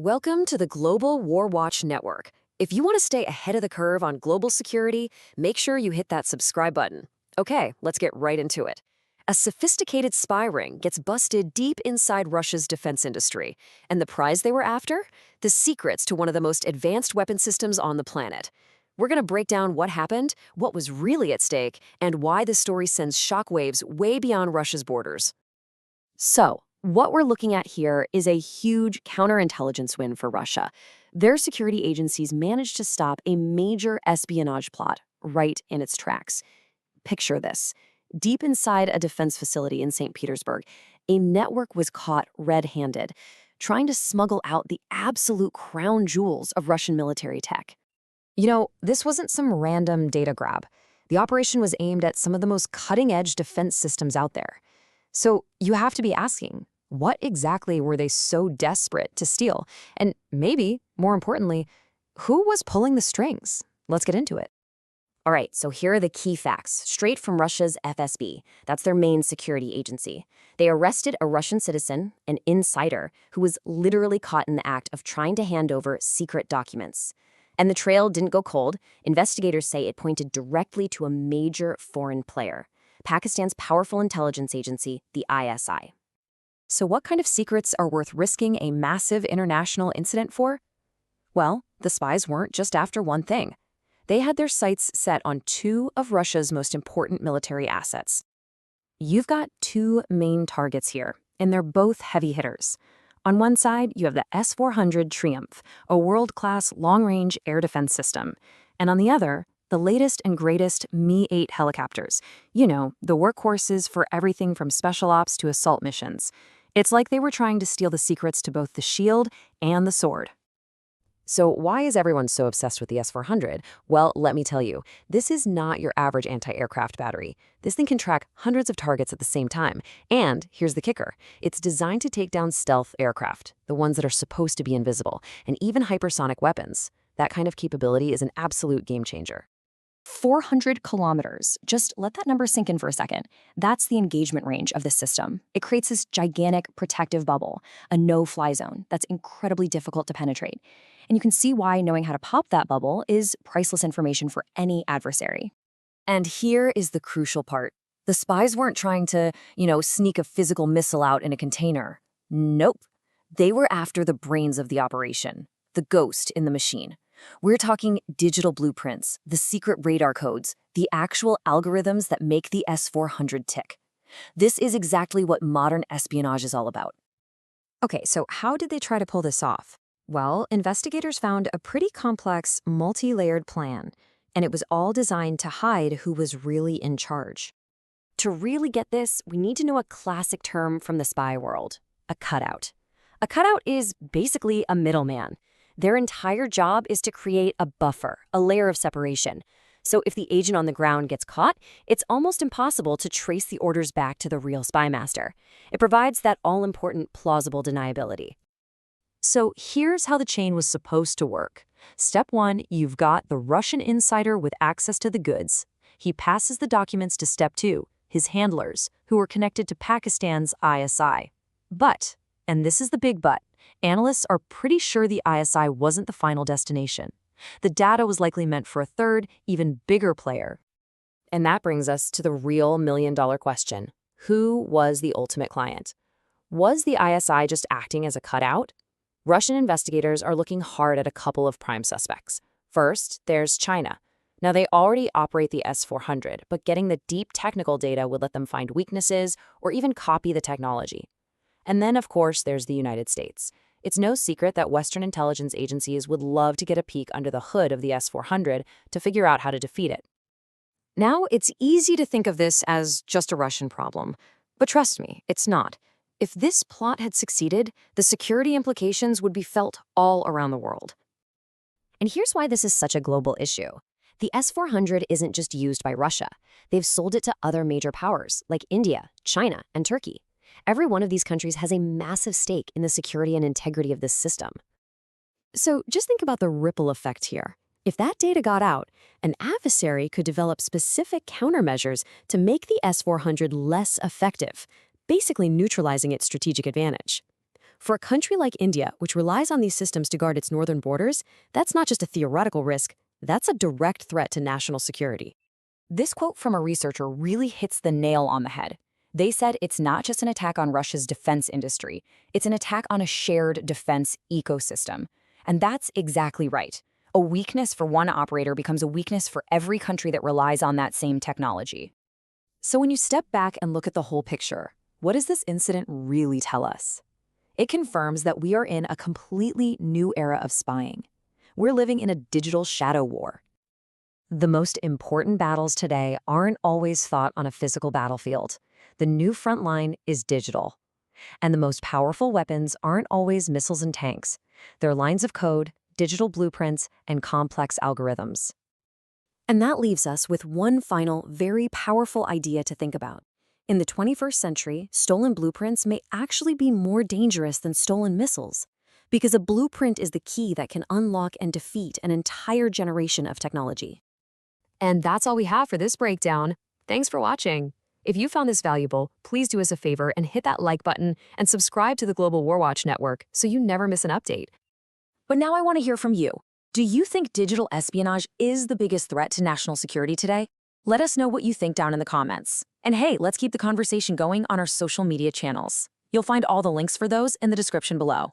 Welcome to the Global War Watch Network. If you want to stay ahead of the curve on global security, make sure you hit that subscribe button. Okay, let's get right into it. A sophisticated spy ring gets busted deep inside Russia's defense industry, and the prize they were after? The secrets to one of the most advanced weapon systems on the planet. We're going to break down what happened, what was really at stake, and why the story sends shockwaves way beyond Russia's borders. So, what we're looking at here is a huge counterintelligence win for Russia. Their security agencies managed to stop a major espionage plot right in its tracks. Picture this. Deep inside a defense facility in St. Petersburg, a network was caught red-handed, trying to smuggle out the absolute crown jewels of Russian military tech. This wasn't some random data grab. The operation was aimed at some of the most cutting-edge defense systems out there. So you have to be asking, what exactly were they so desperate to steal? And maybe, more importantly, who was pulling the strings? Let's get into it. All right, so here are the key facts, straight from Russia's FSB. That's their main security agency. They arrested a Russian citizen, an insider, who was literally caught in the act of trying to hand over secret documents. And the trail didn't go cold. Investigators say it pointed directly to a major foreign player, Pakistan's powerful intelligence agency, the ISI. So what kind of secrets are worth risking a massive international incident for? Well, the spies weren't just after one thing. They had their sights set on two of Russia's most important military assets. You've got two main targets here, and they're both heavy hitters. On one side, you have the S-400 Triumph, a world-class long-range air defense system. And on the other, the latest and greatest Mi-8 helicopters. The workhorses for everything from special ops to assault missions. It's like they were trying to steal the secrets to both the shield and the sword. So why is everyone so obsessed with the S-400? Well, let me tell you, this is not your average anti-aircraft battery. This thing can track hundreds of targets at the same time. And here's the kicker. It's designed to take down stealth aircraft, the ones that are supposed to be invisible, and even hypersonic weapons. That kind of capability is an absolute game changer. 400 kilometers. Just let that number sink in for a second. That's the engagement range of this system. It creates this gigantic protective bubble, a no-fly zone that's incredibly difficult to penetrate. And you can see why knowing how to pop that bubble is priceless information for any adversary. And here is the crucial part. The spies weren't trying to, sneak a physical missile out in a container. Nope. They were after the brains of the operation, the ghost in the machine. We're talking digital blueprints, the secret radar codes, the actual algorithms that make the S-400 tick. This is exactly what modern espionage is all about. Okay, so how did they try to pull this off? Well, investigators found a pretty complex, multi-layered plan, and it was all designed to hide who was really in charge. To really get this, we need to know a classic term from the spy world, a cutout. A cutout is basically a middleman. Their entire job is to create a buffer, a layer of separation. So if the agent on the ground gets caught, it's almost impossible to trace the orders back to the real spy master. It provides that all-important plausible deniability. So here's how the chain was supposed to work. Step 1, you've got the Russian insider with access to the goods. He passes the documents to Step 2, his handlers, who are connected to Pakistan's ISI. But, and this is the big but, analysts are pretty sure the ISI wasn't the final destination. The data was likely meant for a third, even bigger player. And that brings us to the real million-dollar question. Who was the ultimate client? Was the ISI just acting as a cutout? Russian investigators are looking hard at a couple of prime suspects. First, there's China. Now, they already operate the S-400, but getting the deep technical data would let them find weaknesses or even copy the technology. And then, of course, there's the United States. It's no secret that Western intelligence agencies would love to get a peek under the hood of the S-400 to figure out how to defeat it. Now, it's easy to think of this as just a Russian problem. But trust me, it's not. If this plot had succeeded, the security implications would be felt all around the world. And here's why this is such a global issue. The S-400 isn't just used by Russia. They've sold it to other major powers like India, China, and Turkey. Every one of these countries has a massive stake in the security and integrity of this system. So just think about the ripple effect here. If that data got out, an adversary could develop specific countermeasures to make the S-400 less effective, basically neutralizing its strategic advantage. For a country like India, which relies on these systems to guard its northern borders, that's not just a theoretical risk, that's a direct threat to national security. This quote from a researcher really hits the nail on the head. They said it's not just an attack on Russia's defense industry, it's an attack on a shared defense ecosystem. And that's exactly right. A weakness for one operator becomes a weakness for every country that relies on that same technology. So when you step back and look at the whole picture, what does this incident really tell us? It confirms that we are in a completely new era of spying. We're living in a digital shadow war. The most important battles today aren't always fought on a physical battlefield. The new front line is digital. And the most powerful weapons aren't always missiles and tanks. They're lines of code, digital blueprints, and complex algorithms. And that leaves us with one final, very powerful idea to think about. In the 21st century, stolen blueprints may actually be more dangerous than stolen missiles, because a blueprint is the key that can unlock and defeat an entire generation of technology. And that's all we have for this breakdown. Thanks for watching. If you found this valuable, please do us a favor and hit that like button and subscribe to the Global War Watch Network so you never miss an update. But now I want to hear from you. Do you think digital espionage is the biggest threat to national security today? Let us know what you think down in the comments. And hey, let's keep the conversation going on our social media channels. You'll find all the links for those in the description below.